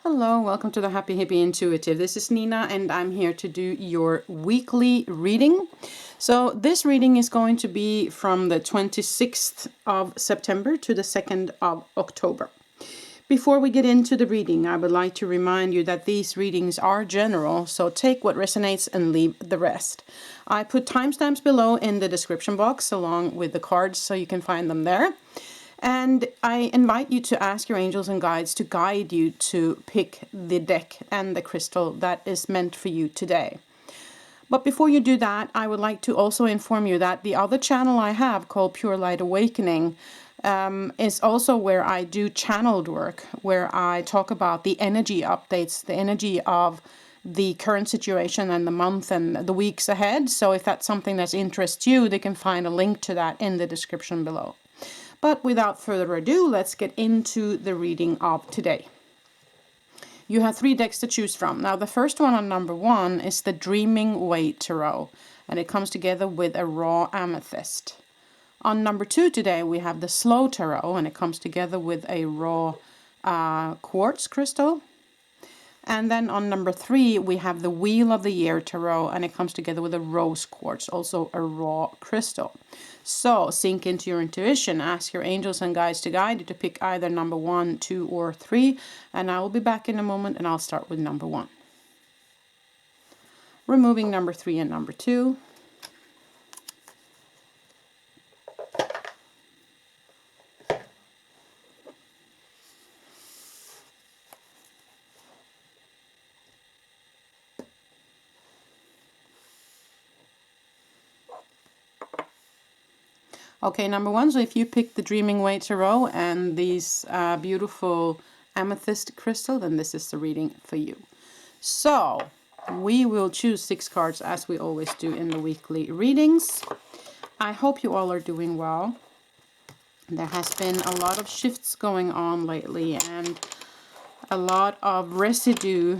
Hello, welcome to the Happy Hippie Intuitive. This is Nina and I'm here to do your weekly reading. So this reading is going to be from the 26th of September to the 2nd of October. Before we get into the reading, I would like to remind you that these readings are general, so take what resonates and leave the rest. I put timestamps below in the description box along with the cards so you can find them there. And I invite you to ask your angels and guides to guide you to pick the deck and the crystal that is meant for you today. But before you do that, I would like to also inform you that the other channel I have called Pure Light Awakening is also where I do channeled work, where I talk about the energy updates, the energy of the current situation and the month and the weeks ahead. So if that's something that interests you, they can find a link to that in the description below. But without further ado, let's get into the reading of today. You have 3 decks to choose from. Now, the first one on number 1 is the Dreaming Way Tarot, and it comes together with a raw amethyst. On number 2 today, we have the Slow Tarot, and it comes together with a raw quartz crystal. And then on number 3, we have the Wheel of the Year Tarot, and it comes together with a rose quartz, also a raw crystal. So sink into your intuition, ask your angels and guides to guide you to pick either number 1, 2, or 3. And I will be back in a moment and I'll start with number 1. Removing number 3 and number 2. Okay, number 1, so if you pick the Dreaming Way Tarot and these beautiful amethyst crystal, then this is the reading for you. So, we will choose 6 cards as we always do in the weekly readings. I hope you all are doing well. There has been a lot of shifts going on lately and a lot of residue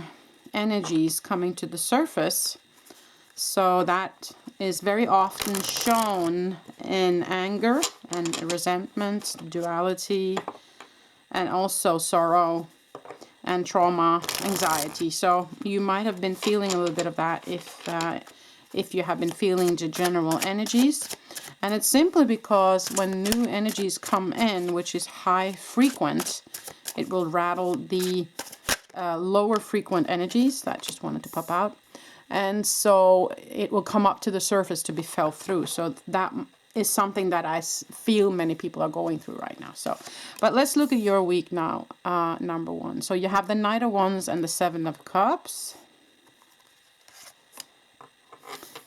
energies coming to the surface. So that is very often shown in anger and resentment, duality, and also sorrow and trauma, anxiety. So you might have been feeling a little bit of that if you have been feeling the general energies. And it's simply because when new energies come in, which is high frequent, it will rattle the lower frequent energies. That just wanted to pop out. And so it will come up to the surface to be felt through. So that is something that I feel many people are going through right now. So, but let's look at your week now, number 1. So you have the Knight of Wands and the 7 of Cups.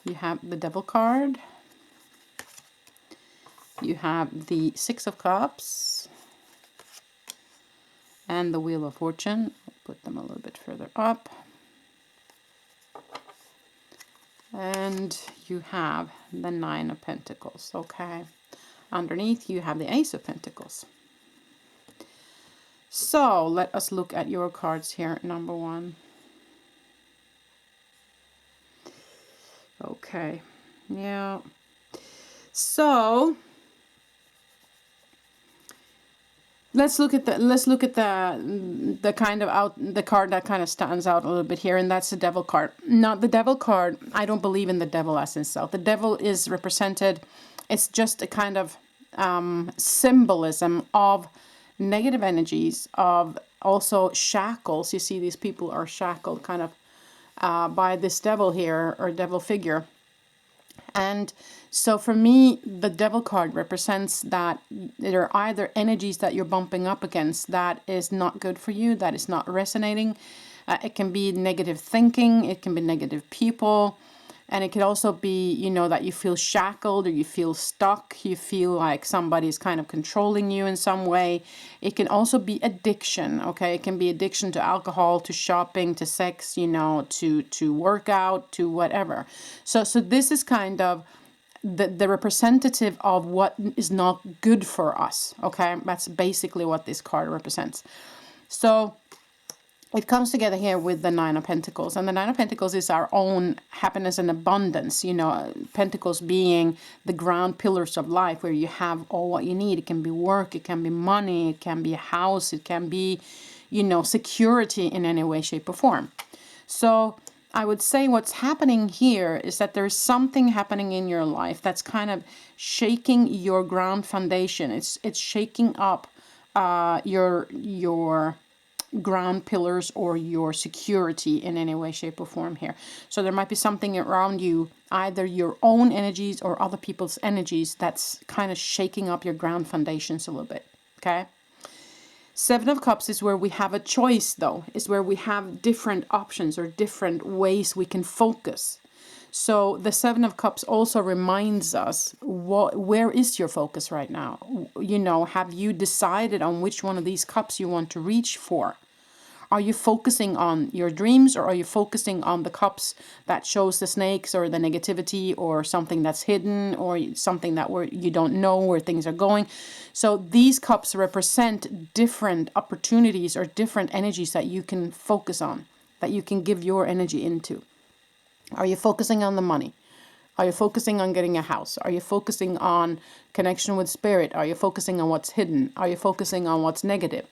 You have the Devil card. You have the 6 of Cups. And the Wheel of Fortune. I'll put them a little bit further up. And you have the 9 of Pentacles, okay. Underneath you have the Ace of Pentacles. So let us look at your cards here, number 1. Okay, yeah. So let's look at the kind of the card that kind of stands out a little bit here, and that's the Devil card. Now, the Devil card, I don't believe in the devil as himself. The devil is represented, it's just a kind of symbolism of negative energies, of also shackles. You see, these people are shackled kind of by this devil here, or devil figure. And so for me, the Devil card represents that there are either energies that you're bumping up against that is not good for you, that is not resonating. It can be negative thinking, it can be negative people, and it can also be, you know, that you feel shackled or you feel stuck, you feel like somebody's kind of controlling you in some way. It can also be addiction, okay? It can be addiction to alcohol, to shopping, to sex, you know, to workout, to whatever. So this is kind of the representative of what is not good for us, okay? That's basically what this card represents. So it comes together here with the 9 of Pentacles. And the 9 of Pentacles is our own happiness and abundance. You know, Pentacles being the ground pillars of life where you have all what you need. It can be work, it can be money, it can be a house, it can be, security in any way, shape, or form. So I would say what's happening here is that there's something happening in your life that's kind of shaking your ground foundation. It's shaking up your ground pillars or your security in any way, shape, or form here. So there might be something around you, either your own energies or other people's energies, that's kind of shaking up your ground foundations a little bit. Okay. Seven of Cups is where we have a choice, though. Is where we have different options or different ways we can focus. So the Seven of Cups also reminds us, where is your focus right now? Have you decided on which one of these cups you want to reach for? Are you focusing on your dreams, or are you focusing on the cups that shows the snakes or the negativity or something that's hidden or something that you don't know where things are going? So these cups represent different opportunities or different energies that you can focus on, that you can give your energy into. Are you focusing on the money? Are you focusing on getting a house? Are you focusing on connection with spirit? Are you focusing on what's hidden? Are you focusing on what's negative?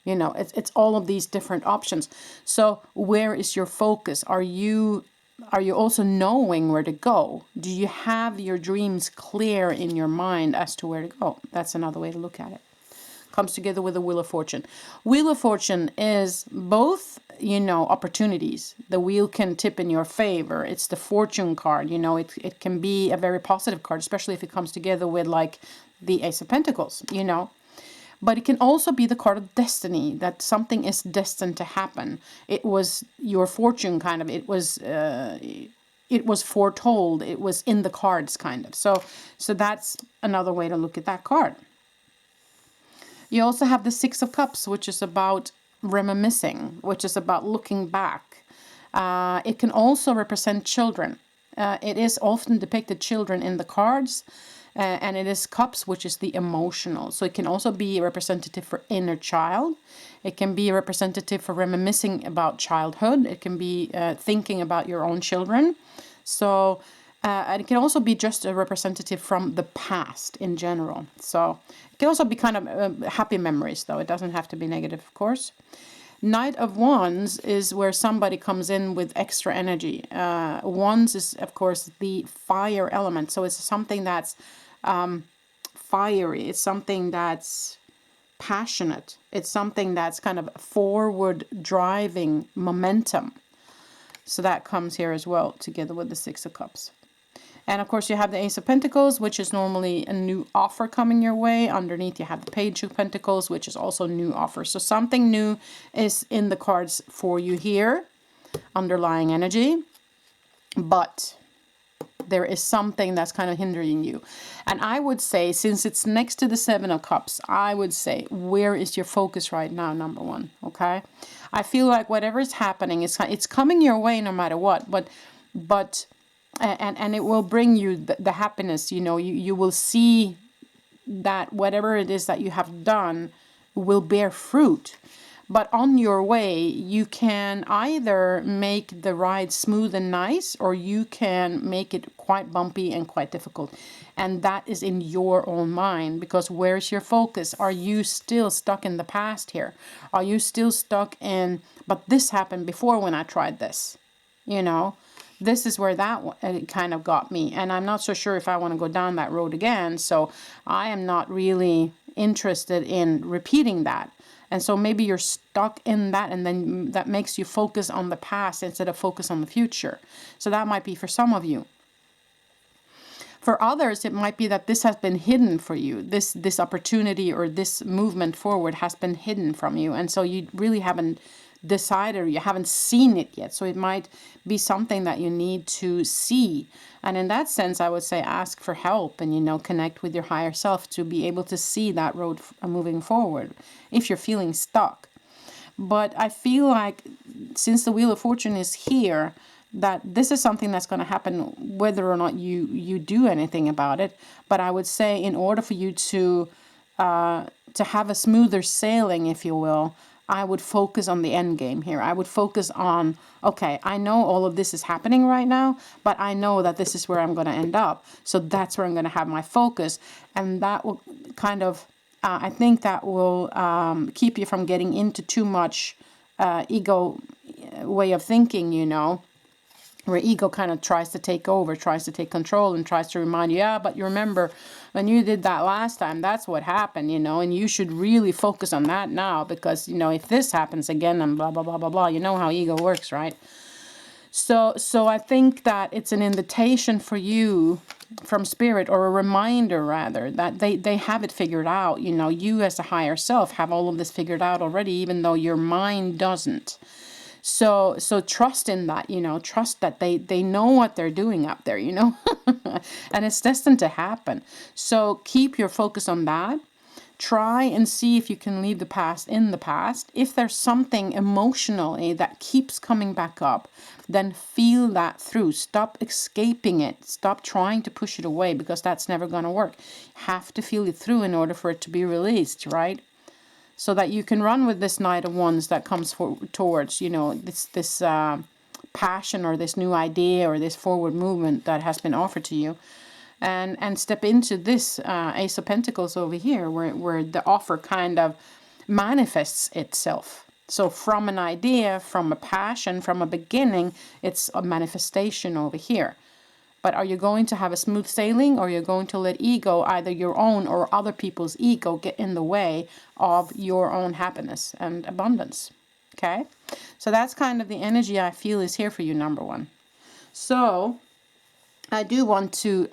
It's all of these different options. So where is your focus? Are you also knowing where to go? Do you have your dreams clear in your mind as to where to go? That's another way to look at it. Comes together with the Wheel of Fortune. Wheel of Fortune is both, opportunities. The wheel can tip in your favor. It's the fortune card. It can be a very positive card, especially if it comes together with like the Ace of Pentacles, But it can also be the card of destiny, that something is destined to happen. It was your fortune, kind of. It was foretold. It was in the cards, kind of. So that's another way to look at that card. You also have the Six of Cups, which is about reminiscing, which is about looking back. It can also represent children. It is often depicted children in the cards. And it is cups, which is the emotional. So it can also be representative for inner child. It can be representative for reminiscing about childhood. It can be thinking about your own children. So and it can also be just a representative from the past in general. So it can also be kind of happy memories, though. It doesn't have to be negative, of course. Knight of Wands is where somebody comes in with extra energy. Wands is, of course, the fire element. So it's something that's fiery. It's something that's passionate. It's something that's kind of forward driving momentum. So that comes here as well, together with the Six of Cups. And of course you have the Ace of Pentacles, which is normally a new offer coming your way. Underneath you have the Page of Pentacles, which is also a new offer. So something new is in the cards for you here, underlying energy. But there is something that's kind of hindering you. And I would say, since it's next to the Seven of Cups, I would say, where is your focus right now, number one, okay? I feel like whatever is happening, it's coming your way no matter what, and it will bring you the happiness, you will see that whatever it is that you have done will bear fruit. But on your way, you can either make the ride smooth and nice, or you can make it quite bumpy and quite difficult. And that is in your own mind, because where's your focus? Are you still stuck in the past here? Are you still stuck in, but this happened before when I tried this? This is where that kind of got me. And I'm not so sure if I want to go down that road again. So I am not really interested in repeating that. And so maybe you're stuck in that, and then that makes you focus on the past instead of focus on the future. So that might be for some of you. For others, it might be that this has been hidden for you. This opportunity or this movement forward has been hidden from you. And so you really haven't decided, or you haven't seen it yet. So it might be something that you need to see. And in that sense, I would say ask for help and, connect with your higher self to be able to see that road moving forward if you're feeling stuck. But I feel like since the Wheel of Fortune is here, that this is something that's going to happen whether or not you do anything about it. But I would say in order for you to have a smoother sailing, if you will, I would focus on the end game here. I would focus on, okay, I know all of this is happening right now, but I know that this is where I'm going to end up. So that's where I'm going to have my focus. And that will kind of I think that will keep you from getting into too much ego way of thinking, you know, where ego kind of tries to take over, tries to take control, and tries to remind you, yeah, but you remember when you did that last time, that's what happened, you know, and you should really focus on that now, because, you know, if this happens again and blah, blah, blah, blah, blah, you know how ego works, right? So I think that it's an invitation for you from spirit, or a reminder rather, that they have it figured out. You know, you as a higher self have all of this figured out already, even though your mind doesn't. So trust in that, you know, trust that they know what they're doing up there, you know, and it's destined to happen. So keep your focus on that. Try and see if you can leave the past in the past. If there's something emotionally that keeps coming back up, then feel that through. Stop escaping it. Stop trying to push it away, because that's never going to work. You have to feel it through in order for it to be released, right? So that you can run with this Knight of Wands that comes towards, you know, this passion, or this new idea, or this forward movement that has been offered to you. And step into this Ace of Pentacles over here, where the offer kind of manifests itself. So from an idea, from a passion, from a beginning, it's a manifestation over here. But are you going to have a smooth sailing, or are you going to let ego, either your own or other people's ego, get in the way of your own happiness and abundance? Okay? So that's kind of the energy I feel is here for you, number one. So I do want to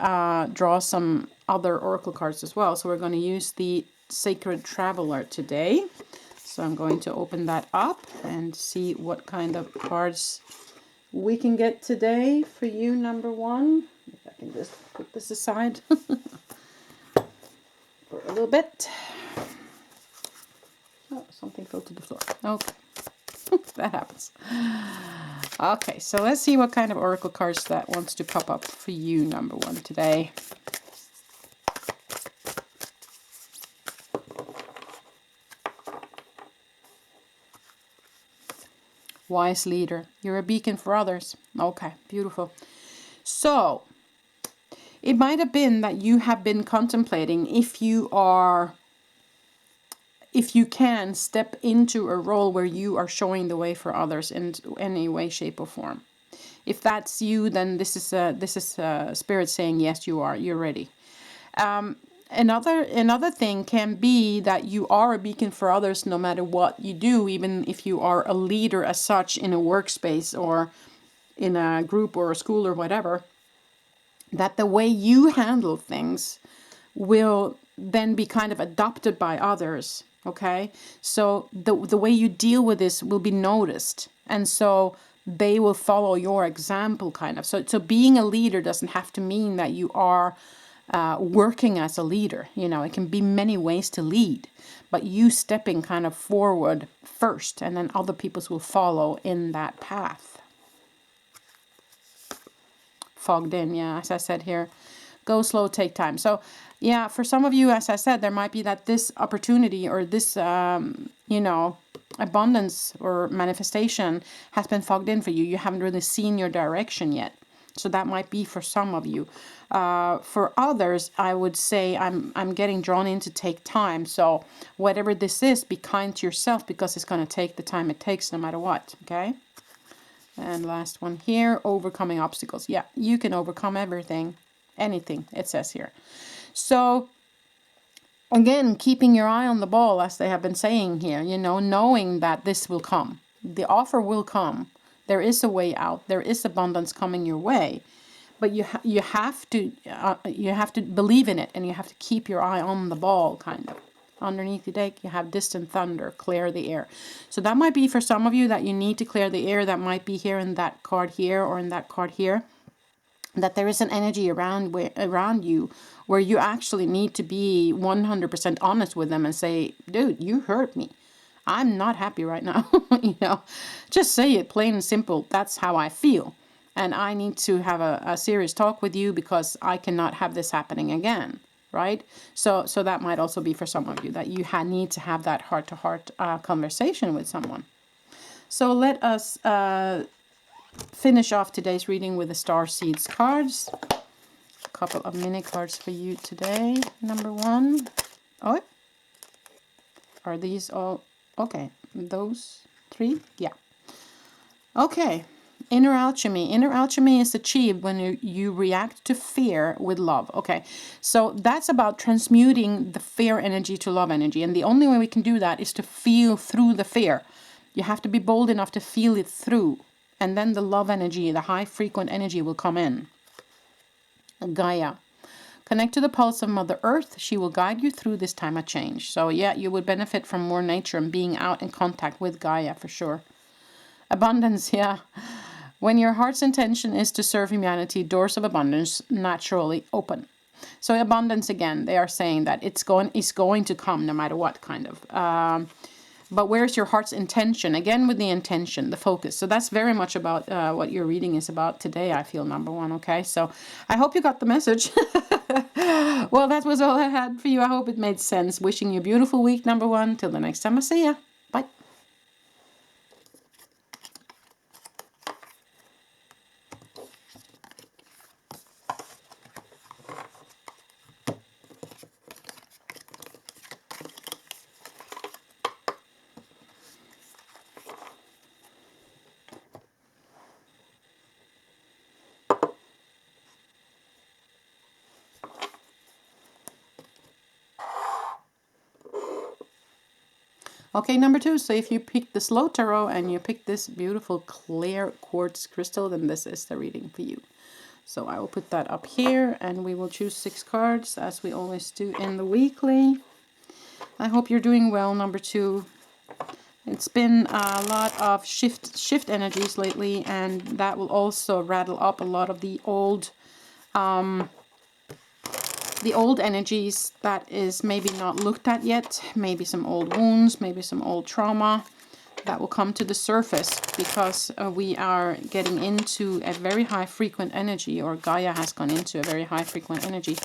draw some other oracle cards as well. So we're going to use the Sacred Traveler today. So I'm going to open that up and see what kind of cards we can get today for you, number one. If I can just put this aside for a little bit. Oh, something fell to the floor. Okay. That happens. Okay, so let's see what kind of oracle cards that wants to pop up for you, number one, today. Wise leader. You're a beacon for others. Okay, beautiful. So, it might have been that you have been contemplating if you can step into a role where you are showing the way for others in any way, shape, or form. If that's you, then this is Spirit saying yes, you are. You're ready. Another thing can be that you are a beacon for others no matter what you do, even if you are a leader as such in a workspace or in a group or a school or whatever. That the way you handle things will then be kind of adopted by others. Okay, so the way you deal with this will be noticed, and so they will follow your example, kind of. So being a leader doesn't have to mean that you are working as a leader. You know, it can be many ways to lead, but you stepping kind of forward first, and then other people will follow in that path. Fogged in, yeah, as I said here. Go slow, take time. So yeah, for some of you, as I said, there might be that this opportunity or this, you know, abundance or manifestation has been fogged in for you. You haven't really seen your direction yet. So that might be for some of you. For others, I would say I'm getting drawn in to take time. So whatever this is, be kind to yourself, because it's going to take the time it takes no matter what. Okay. And last one here, overcoming obstacles. Yeah, you can overcome everything. Anything, it says here. So again, keeping your eye on the ball, as they have been saying here, you know, knowing that this will come. The offer will come. There is a way out. There is abundance coming your way. But you have to believe in it, and you have to keep your eye on the ball, kind of. Underneath the deck, you have distant thunder, clear the air. So that might be for some of you that you need to clear the air. That might be here in that card here or in that card here. That there is an energy around you where you actually need to be 100% honest with them and say, dude, you hurt me. I'm not happy right now. You know, just say it plain and simple. That's how I feel. And I need to have a serious talk with you, because I cannot have this happening again. Right? So that might also be for some of you that you need to have that heart-to-heart conversation with someone. So let us finish off today's reading with the Star Seeds cards. A couple of mini cards for you today. Number one. Oh, Are these all? Okay, those 3? Yeah. Okay. Inner alchemy. Inner alchemy is achieved when you react to fear with love. Okay, so that's about transmuting the fear energy to love energy. And the only way we can do that is to feel through the fear. You have to be bold enough to feel it through. And then the love energy, the high frequent energy will come in. Gaia. Connect to the pulse of Mother Earth. She will guide you through this time of change. So yeah, you would benefit from more nature and being out in contact with Gaia for sure. Abundance, yeah. When your heart's intention is to serve humanity, doors of abundance naturally open. So abundance, again, they are saying that it's going to come no matter what, kind of. But where's your heart's intention? Again, with the intention, the focus. So that's very much about what your reading is about today, I feel, number one. Okay, so I hope you got the message. Well, that was all I had for you. I hope it made sense. Wishing you a beautiful week, number one. Till the next time I see ya. Bye. Okay, number 2. So if you pick the slow tarot and you pick this beautiful clear quartz crystal, then this is the reading for you. So I will put that up here and we will choose 6 cards as we always do in the weekly. I hope you're doing well, number 2. It's been a lot of shift energies lately, and that will also rattle up a lot of the old energies that is maybe not looked at yet. Maybe some old wounds, maybe some old trauma that will come to the surface because we are getting into a very high frequent energy, or Gaia has gone into a very high frequent energy.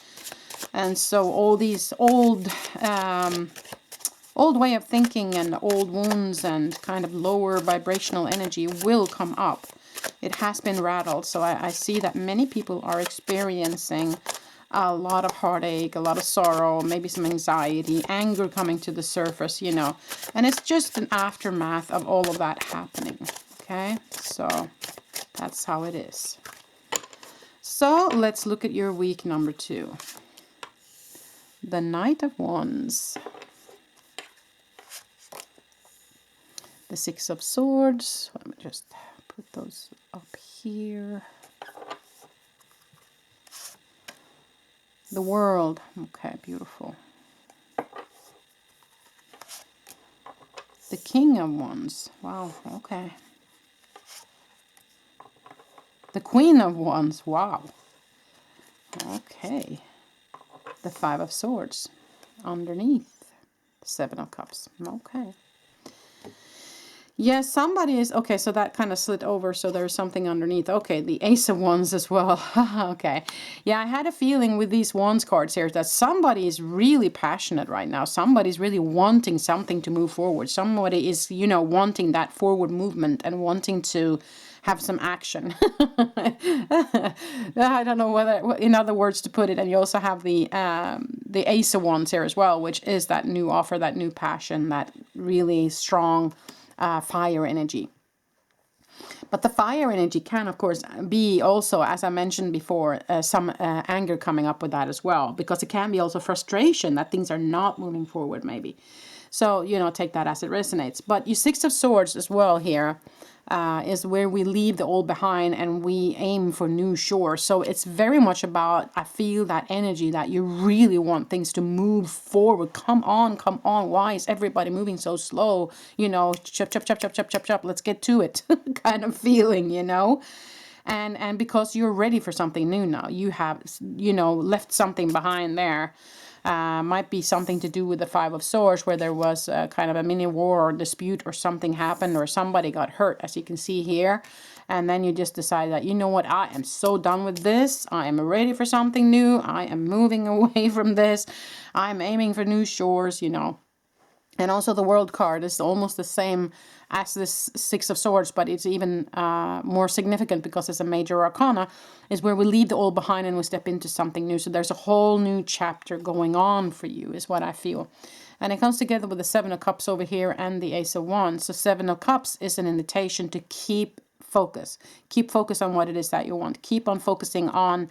And so all these old way of thinking and old wounds and kind of lower vibrational energy will come up. It has been rattled. So I see that many people are experiencing a lot of heartache, a lot of sorrow, maybe some anxiety, anger coming to the surface, you know. And it's just an aftermath of all of that happening. Okay, so that's how it is. So let's look at your week, number 2. The Knight of Wands. The 6 of Swords. Let me just put those up here. The World. Okay, beautiful. The King of Wands. Wow, okay. The Queen of Wands. Wow. Okay. The 5 of Swords. Underneath. 7 of Cups. Okay. Yes, somebody is... Okay, so that kind of slid over, so there's something underneath. Okay, the Ace of Wands as well. Okay. Yeah, I had a feeling with these Wands cards here that somebody is really passionate right now. Somebody's really wanting something to move forward. Somebody is, you know, wanting that forward movement and wanting to have some action. I don't know whether, in other words to put it. And you also have the Ace of Wands here as well, which is that new offer, that new passion, that really strong... fire energy. But the fire energy can, of course, be also, as I mentioned before, some anger coming up with that as well. Because it can be also frustration that things are not moving forward, maybe. So, you know, take that as it resonates. But your 6 of Swords as well here is where we leave the old behind and we aim for new shores. So it's very much about, I feel that energy that you really want things to move forward. Come on, come on. Why is everybody moving so slow? You know, chop, chop, chop, chop, chop, chop, chop. Let's get to it kind of feeling, you know. And because you're ready for something new now. You have, you know, left something behind there. Might be something to do with the 5 of Swords, where there was kind of a mini war or dispute, or something happened, or somebody got hurt, as you can see here. And then you just decide that, you know what, I am so done with this. I am ready for something new. I am moving away from this. I'm aiming for new shores, you know. And also the World card is almost the same as this 6 of Swords, but it's even more significant because it's a major arcana, is where we leave the old behind and we step into something new. So there's a whole new chapter going on for you, is what I feel. And it comes together with the Seven of Cups over here and the Ace of Wands. So Seven of Cups is an invitation to keep focus. Keep focus on what it is that you want. Keep on focusing on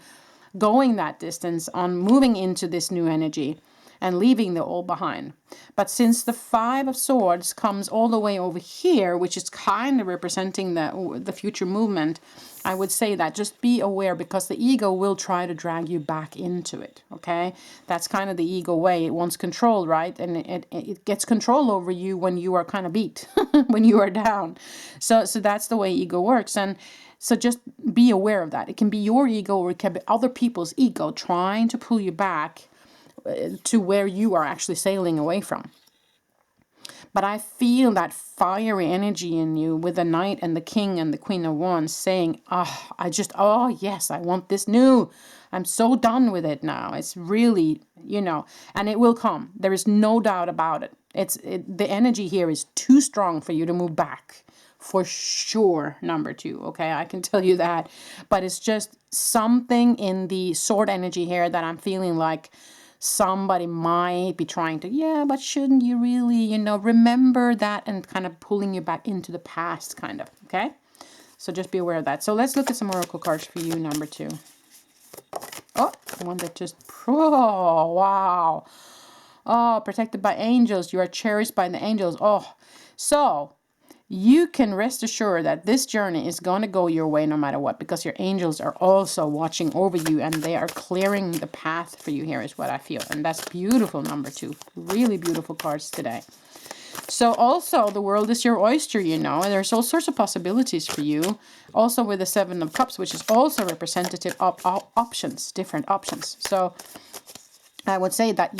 going that distance, on moving into this new energy and leaving the old behind. But since the Five of Swords comes all the way over here, which is kind of representing the future movement, I would say that just be aware, because the ego will try to drag you back into it, okay? That's kind of the ego way. It wants control, right? And it gets control over you when you are kind of beat, when you are down. So that's the way ego works. And so just be aware of that. It can be your ego, or it can be other people's ego trying to pull you back to where you are actually sailing away from. But I feel that fiery energy in you with the Knight and the King and the Queen of Wands saying, oh yes, I want this new. I'm so done with it now. It's really, and it will come. There is no doubt about it. The energy here is too strong for you to move back. For sure, number 2, okay? I can tell you that. But it's just something in the sword energy here that I'm feeling like somebody might be trying to, yeah, but shouldn't you really, remember that, and kind of pulling you back into the past, kind of, okay? So just be aware of that. So let's look at some oracle cards for you, number 2. Oh, one that just, oh, wow. Oh, protected by angels. You are cherished by the angels. Oh, so you can rest assured that this journey is going to go your way no matter what, because your angels are also watching over you, and they are clearing the path for you here, is what I feel. And that's beautiful, number 2. Really beautiful cards today. So also, the world is your oyster, and there's all sorts of possibilities for you. Also with the Seven of Cups, which is also representative of options, different options. So I would say that,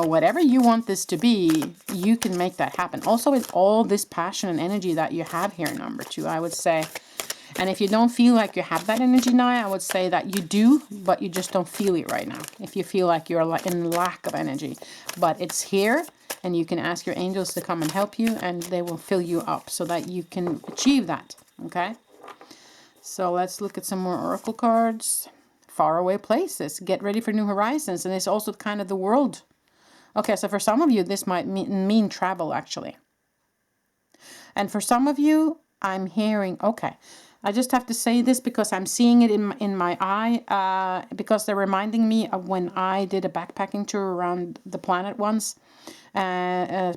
whatever you want this to be, you can make that happen. Also with all this passion and energy that you have here, number 2, I would say. And if you don't feel like you have that energy now, I would say that you do, but you just don't feel it right now. If you feel like you're in lack of energy. But it's here, and you can ask your angels to come and help you, and they will fill you up so that you can achieve that, okay? So let's look at some more oracle cards. Faraway places. Get ready for new horizons. And it's also kind of the world. Okay, so for some of you, this might mean travel, actually. And for some of you, I'm hearing, okay, I just have to say this because I'm seeing it in my eye, because they're reminding me of when I did a backpacking tour around the planet once,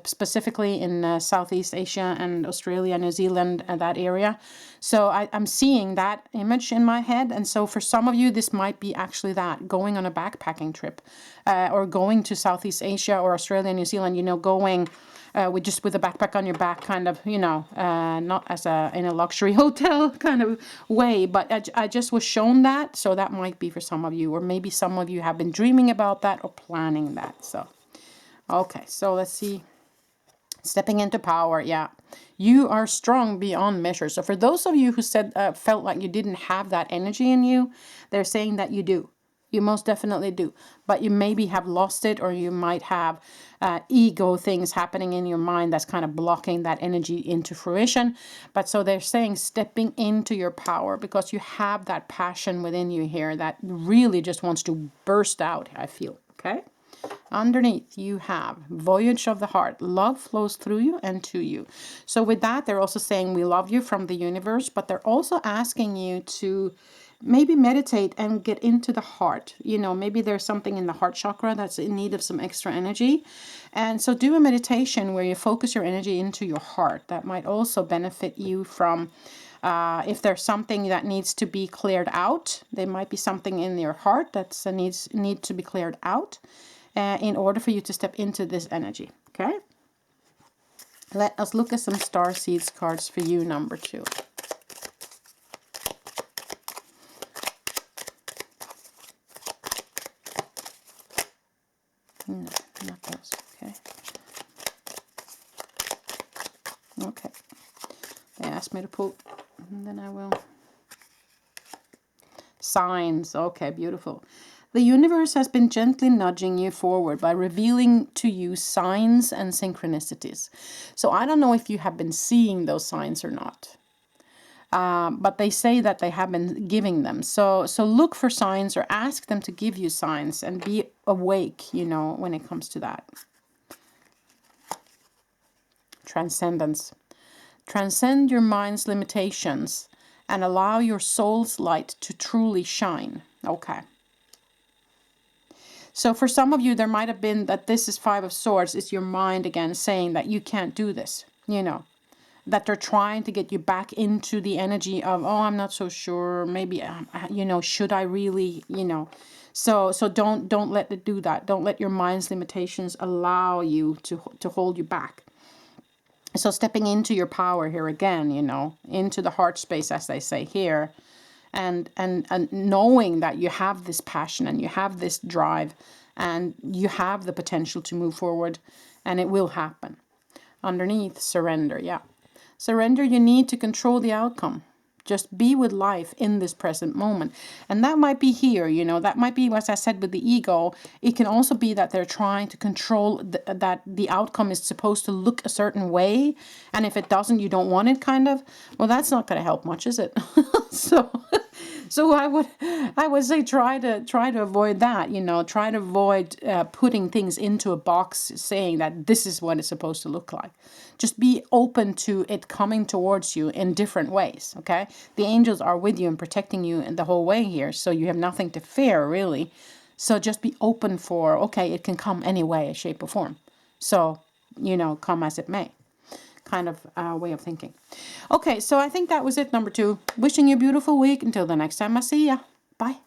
specifically in Southeast Asia and Australia, New Zealand, and that area. So I'm seeing that image in my head. And so for some of you, this might be actually that, going on a backpacking trip, or going to Southeast Asia or Australia, New Zealand, going with a backpack on your back, kind of, not as in a luxury hotel kind of way, but I just was shown that. So that might be for some of you, or maybe some of you have been dreaming about that or planning that. So, okay, so let's see. Stepping into power, yeah. You are strong beyond measure. So for those of you who said felt like you didn't have that energy in you, they're saying that you do. You most definitely do. But you maybe have lost it, or you might have ego things happening in your mind that's kind of blocking that energy into fruition. But so they're saying stepping into your power, because you have that passion within you here that really just wants to burst out, I feel, okay? Underneath, you have Voyage of the Heart. Love flows through you and to you. So with that, they're also saying we love you from the universe, but they're also asking you to maybe meditate and get into the heart. Maybe there's something in the heart chakra that's in need of some extra energy. And so do a meditation where you focus your energy into your heart. That might also benefit you from if there's something that needs to be cleared out. There might be something in your heart that needs to be cleared out. In order for you to step into this energy, okay? Let us look at some star seeds cards for you, number 2. No, not those, okay. Okay. They asked me to pull, and then I will. Signs, okay, beautiful. The universe has been gently nudging you forward by revealing to you signs and synchronicities. So I don't know if you have been seeing those signs or not. But they say that they have been giving them. So look for signs, or ask them to give you signs, and be awake, when it comes to that. Transcendence. Transcend your mind's limitations and allow your soul's light to truly shine. Okay. So for some of you, there might have been that this is Five of Swords. It's your mind again saying that you can't do this, you know. That they're trying to get you back into the energy of, oh, I'm not so sure, maybe, you know, should I really, you know. So don't let it do that. Don't let your mind's limitations allow you to hold you back. So stepping into your power here again, you know, into the heart space, as they say here, and knowing that you have this passion and you have this drive and you have the potential to move forward, and it will happen. Underneath, surrender, yeah. Surrender, you need to control the outcome. Just be with life in this present moment. And that might be here, you know, that might be, as I said, with the ego. It can also be that they're trying to control that the outcome is supposed to look a certain way. And if it doesn't, you don't want it, kind of. Well, that's not going to help much, is it? So I would say try to avoid that, you know, try to avoid putting things into a box saying that this is what it's supposed to look like. Just be open to it coming towards you in different ways, okay? The angels are with you and protecting you the whole way here, so you have nothing to fear, really. So just be open for, okay, it can come any way, shape, or form. So, you know, come as it may. Kind of way of thinking. Okay, so I think that was it, number 2. Wishing you a beautiful week. Until the next time I see ya. Bye.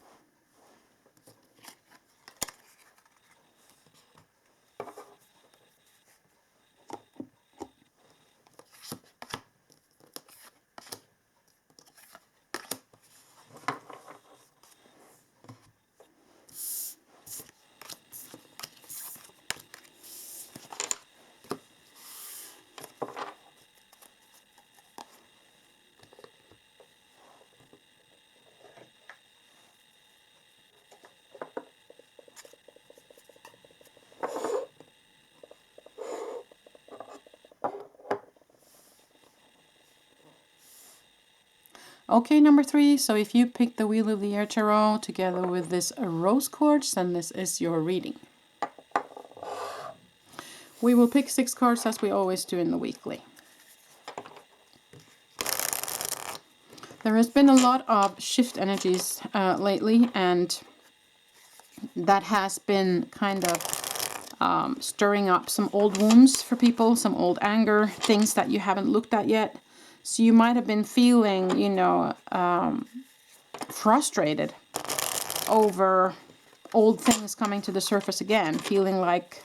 Okay, number 3. So if you pick the Wheel of the Air Tarot together with this rose quartz, then this is your reading. We will pick 6 cards as we always do in the weekly. There has been a lot of shift energies lately, and that has been kind of stirring up some old wounds for people, some old anger, things that you haven't looked at yet. So you might have been feeling, you know, frustrated over old things coming to the surface again, feeling like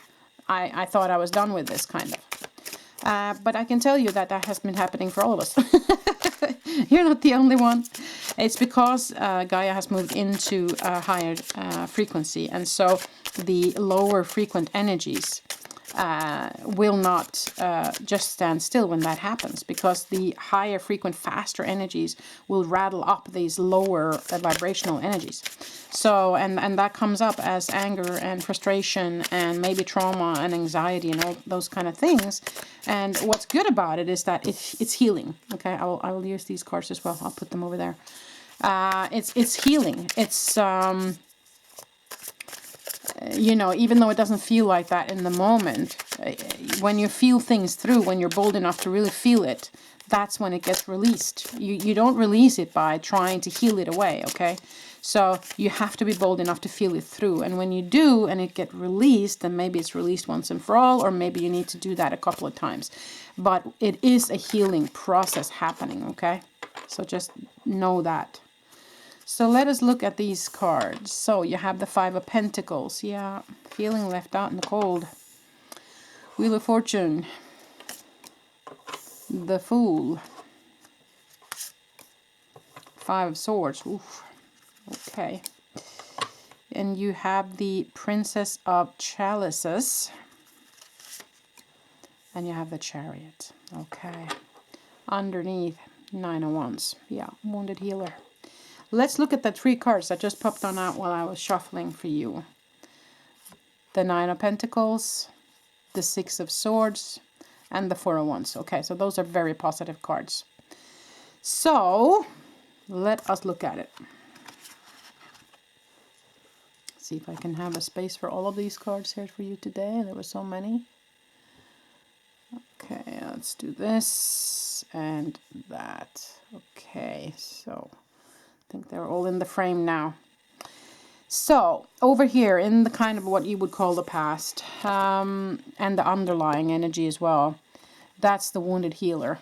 I thought I was done with this, kind of. But I can tell you that that has been happening for all of us. You're not the only one. It's because Gaia has moved into a higher frequency, and so the lower frequent energies will not just stand still when that happens, because the higher frequent, faster energies will rattle up these lower vibrational energies. So, and that comes up as anger and frustration and maybe trauma and anxiety and all those kind of things. And what's good about it is that it's healing. Okay, I will use these cards as well. I'll put them over there. It's healing. It's you know, even though it doesn't feel like that in the moment, when you feel things through, when you're bold enough to really feel it, that's when it gets released. You don't release it by trying to heal it away, okay? So you have to be bold enough to feel it through. And when you do, and it gets released, then maybe it's released once and for all, or maybe you need to do that a couple of times. But it is a healing process happening, okay? So just know that. So let us look at these cards. So you have the Five of Pentacles. Yeah, feeling left out in the cold. Wheel of Fortune. The Fool. Five of Swords. Oof. Okay. And you have the Princess of Chalices. And you have the Chariot. Okay. Underneath, Nine of Wands. Yeah, Wounded Healer. Let's look at the 3 cards that just popped on out while I was shuffling for you. The Nine of Pentacles, the Six of Swords, and the Four of Wands. Okay, so those are very positive cards. So, let us look at it. See if I can have a space for all of these cards here for you today. There were so many. Okay, let's do this and that. Okay, so I think they're all in the frame now. So over here in the kind of what you would call the past, and the underlying energy as well, that's the wounded healer.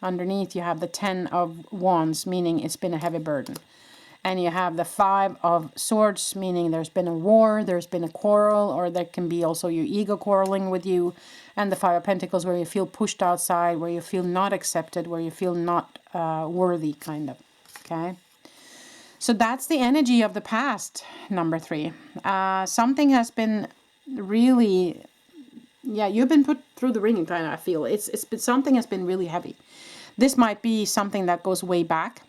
Underneath you have the 10 of Wands, meaning it's been a heavy burden. And you have the 5 of Swords, meaning there's been a war, there's been a quarrel, or there can be also your ego quarreling with you. And the 5 of Pentacles, where you feel pushed outside, where you feel not accepted, where you feel not worthy, kind of. Okay? So that's the energy of the past, number 3. Something has been really, yeah, you've been put through the ringer, kind of, I feel. It's been, something has been really heavy. This might be something that goes way back.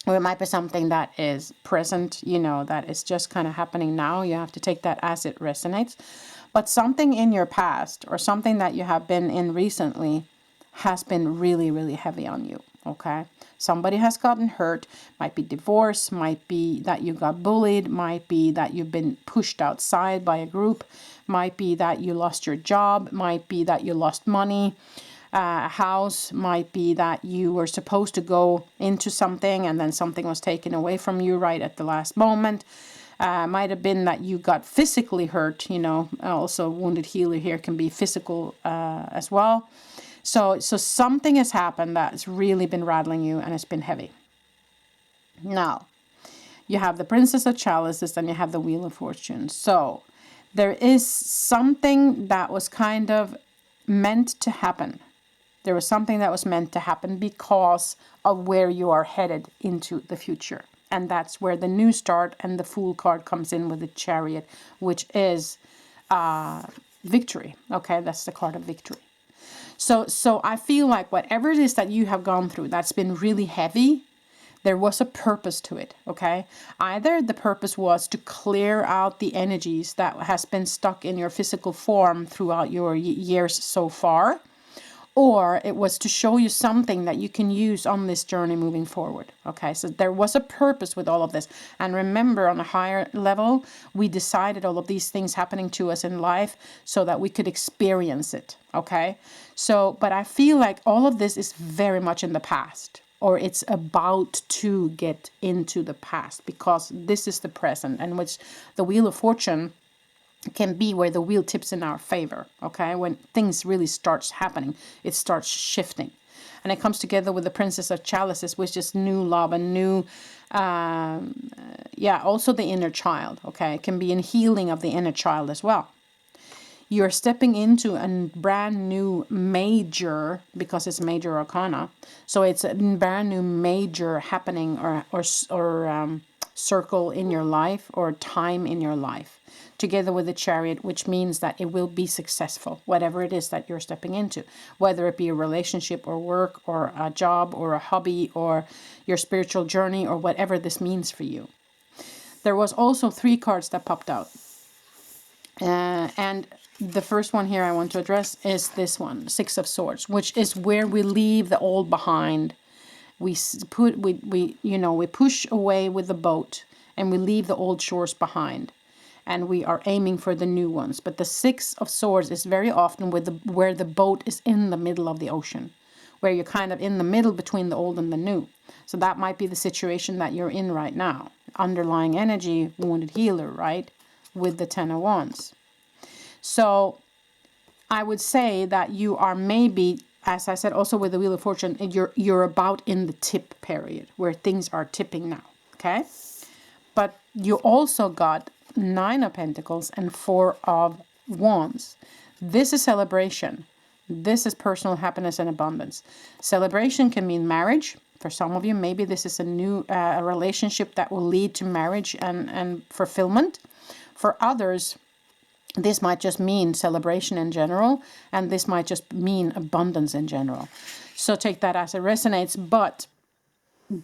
Or it might be something that is present, you know, that is just kind of happening now. You have to take that as it resonates. But something in your past or something that you have been in recently has been really, really heavy on you, okay? Somebody has gotten hurt, might be divorce, might be that you got bullied, might be that you've been pushed outside by a group, might be that you lost your job, might be that you lost money. A house, might be that you were supposed to go into something and then something was taken away from you right at the last moment. Might have been that you got physically hurt, you know, also wounded healer here can be physical as well. So something has happened that's really been rattling you and it's been heavy. Now, you have the Princess of Chalices and you have the Wheel of Fortune. So there is something that was kind of meant to happen. There was something that was meant to happen because of where you are headed into the future. And that's where the new start and the Fool card comes in with the Chariot, which is victory. Okay, that's the card of victory. So I feel like whatever it is that you have gone through that's been really heavy, there was a purpose to it, okay? Either the purpose was to clear out the energies that has been stuck in your physical form throughout your years so far, or it was to show you something that you can use on this journey moving forward. Okay, so there was a purpose with all of this. And remember, on a higher level, we decided all of these things happening to us in life so that we could experience it. Okay, so, but I feel like all of this is very much in the past, or it's about to get into the past, because this is the present, and which the Wheel of Fortune can be where the wheel tips in our favor, okay? When things really starts happening, it starts shifting. And it comes together with the Princess of Chalices, which is new love and new, also the inner child, okay? It can be in healing of the inner child as well. You're stepping into a brand new major, because it's major arcana. So it's a brand new major happening or circle in your life or time in your life, together with the Chariot, which means that it will be successful, whatever it is that you're stepping into, whether it be a relationship or work or a job or a hobby or your spiritual journey or whatever this means for you. There was also 3 cards that popped out. And the first one here I want to address is this one, 6 of Swords, which is where we leave the old behind. We push away with the boat and we leave the old shores behind. And we are aiming for the new ones. But the 6 of Swords is very often where the boat is in the middle of the ocean, where you're kind of in the middle between the old and the new. So that might be the situation that you're in right now. Underlying energy, wounded healer, right? With the 10 of Wands. So I would say that you are maybe, as I said, also with the Wheel of Fortune, you're about in the tip period, where things are tipping now, okay? But you also got 9 of Pentacles and 4 of Wands. This is celebration. This is personal happiness and abundance. Celebration can mean marriage. For some of you, maybe this is a new relationship that will lead to marriage and fulfillment. For others, this might just mean celebration in general, and this might just mean abundance in general. So take that as it resonates, but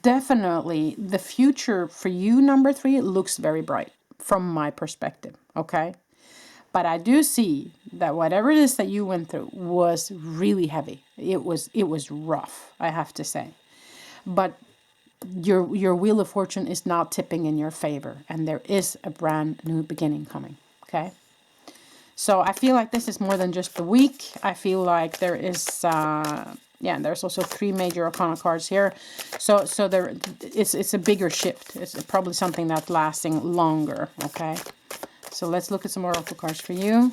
definitely the future for you, number 3, looks very bright from my perspective, okay? But I do see that whatever it is that you went through was really heavy. It was rough, I have to say. But your Wheel of Fortune is now tipping in your favor, and there is a brand new beginning coming, okay? So I feel like this is more than just the week. I feel like there is, yeah, there's also 3 major arcana cards here. So there, it's a bigger shift. It's probably something that's lasting longer, okay? So let's look at some oracle cards for you.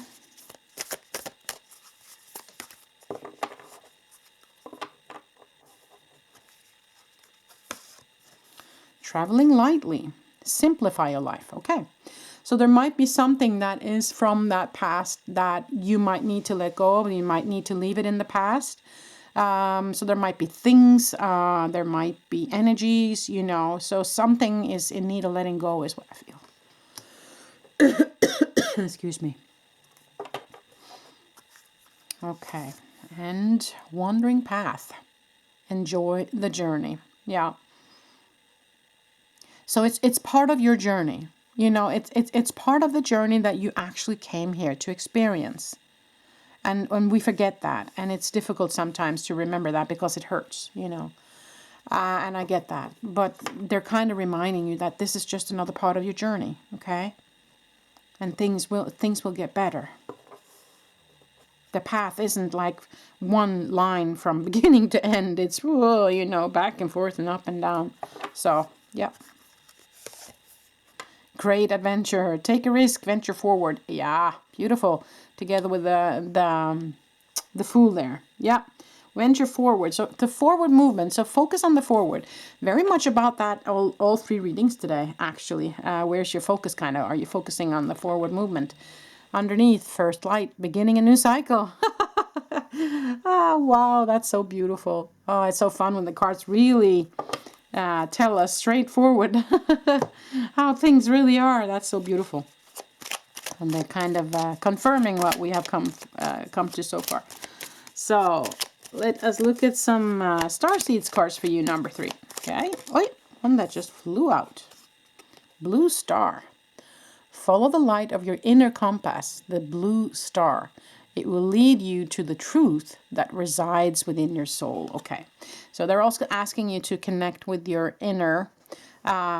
Traveling lightly. Simplify your life, okay? So there might be something that is from that past that you might need to let go of, and you might need to leave it in the past. So there might be things, there might be energies, you know, so something is in need of letting go is what I feel. Excuse me. Okay, and wandering path. Enjoy the journey. Yeah. So it's part of your journey. You know, it's part of the journey that you actually came here to experience. And when we forget that, and it's difficult sometimes to remember that because it hurts, you know. And I get that. But they're kind of reminding you that this is just another part of your journey, okay? And things will get better. The path isn't like one line from beginning to end. It's, you know, back and forth and up and down. So, yeah. Great adventure. Take a risk. Venture forward. Yeah, beautiful. Together with the Fool there. Yeah, venture forward. So the forward movement. So focus on the forward. Very much about that. All 3 readings today. Actually, where's your focus? Kind of. Are you focusing on the forward movement? Underneath, first light, beginning a new cycle. Oh, wow, that's so beautiful. Oh, it's so fun when the cards really tell us straightforward how things really are. That's so beautiful. And they're kind of confirming what we have come to so far. So let us look at some starseeds cards for you, number 3. Okay. Oh, one that just flew out. Blue star. Follow the light of your inner compass, the blue star. It will lead you to the truth that resides within your soul. Okay, so they're also asking you to connect with your inner,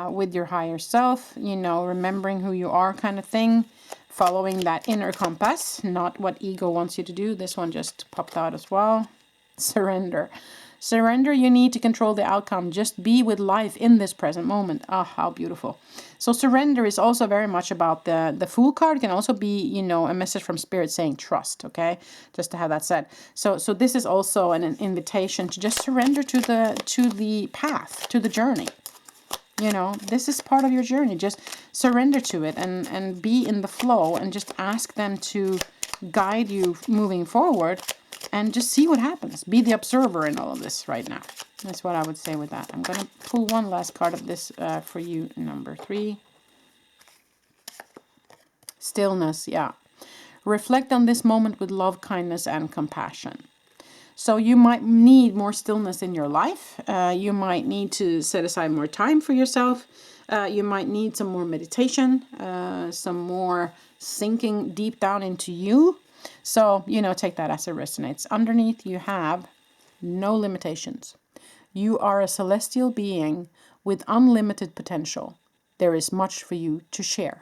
with your higher self, you know, remembering who you are kind of thing, following that inner compass, not what ego wants you to do. This one just popped out as well. Surrender. Surrender, you need to control the outcome. Just be with life in this present moment. Ah, how beautiful. So surrender is also very much about the Fool card. Can also be, you know, a message from Spirit saying trust, okay? Just to have that said. So this is also an invitation to just surrender to the path, to the journey. You know, this is part of your journey. Just surrender to it and be in the flow and just ask them to guide you moving forward. And just see what happens. Be the observer in all of this right now. That's what I would say with that. I'm going to pull one last card of this for you, number 3. Stillness, yeah. Reflect on this moment with love, kindness, and compassion. So you might need more stillness in your life. You might need to set aside more time for yourself. You might need some more meditation, some more sinking deep down into you. So, you know, take that as it resonates. Underneath, you have no limitations. You are a celestial being with unlimited potential. There is much for you to share.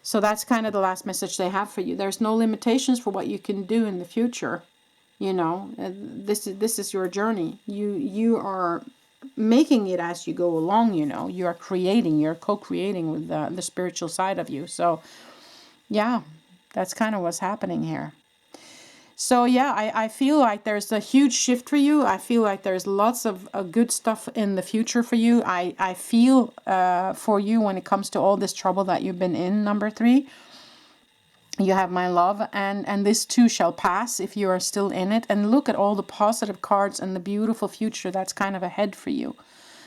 So that's kind of the last message they have for you. There's no limitations for what you can do in the future. You know, this is your journey. You are making it as you go along, you know. You are creating, you're co-creating with the spiritual side of you. So, yeah. That's kind of what's happening here. So yeah, I feel like there's a huge shift for you. I feel like there's lots of good stuff in the future for you. I feel for you when it comes to all this trouble that you've been in, number 3. You have my love, and this too shall pass if you are still in it. And look at all the positive cards and the beautiful future that's kind of ahead for you.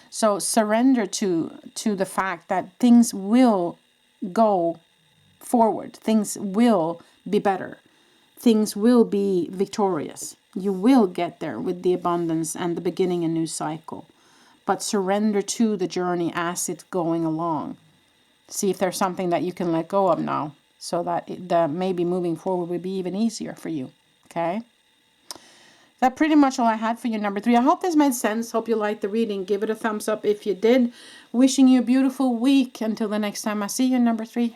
So surrender to the fact that things will go forward. Things will be better. Things will be victorious. You will get there with the abundance and the beginning a new cycle. But surrender to the journey as it's going along. See if there's something that you can let go of now, so that maybe moving forward will be even easier for you. Okay? That's pretty much all I had for you, number 3. I hope this made sense. Hope you liked the reading. Give it a thumbs up if you did. Wishing you a beautiful week. Until the next time I see you, number 3.